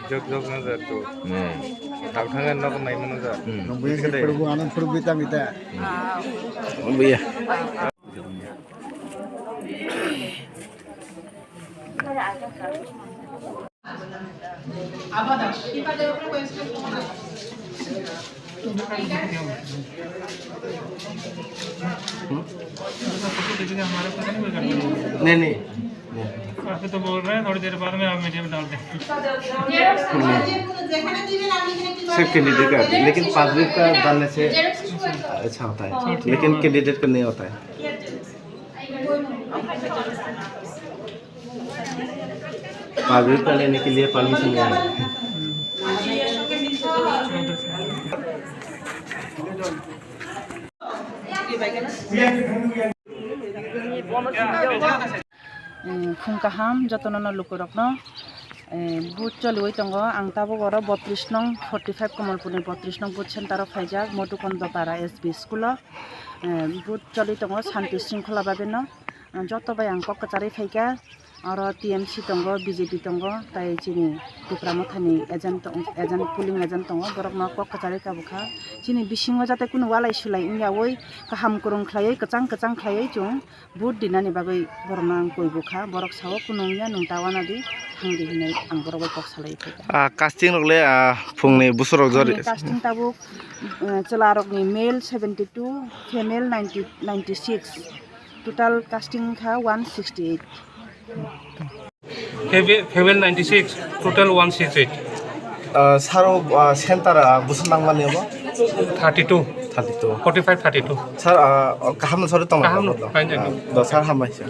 Jog jog na za to. Tangtangan nok nai mana za. Nungguin si perbu anan perbu kita. Iya. नहीं काफी तो बोल रहे हैं थोड़ी देर बाद में आप मीडिया में डाल दें सिर्फ कैंडिडेट का लेकिन पब्लिक का डालने से अच्छा होता है लेकिन कैंडिडेट का नहीं होता है पब्लिक का लेने के लिए परमिशन नहीं है Khungkaham jotonono lukurokno boot choliwoi tongo ang tabo goro 32 nong 45 Kamalpurni 32 nong boot center of Haijak Motukondo Para SB school boot choli tongo Shanti Shringkhola babeno joto bai ang kokachari phaika aro TMC tongo BJP tongo tai chini Tupramothani agent polling agent tongo borokno kokachari kabukha chini bisingo jate kuno walai sulai ingyaoi kaham kurung khlaioi kachang khlaioi chung boot dinani bagoi borokno ang koibukha borok sawo kunungya nungtawana di hangdi hinai ang borok kok salai phaika casting rokle phungni busurok jori casting tabuk chelarokni male 72 female 96 total casting kha 168 Fowell 96 total 168 सारो centre बुसुर नांगमानि अब 32 32 45 32 sir कहम sir तंग kaham no sir हामाइसे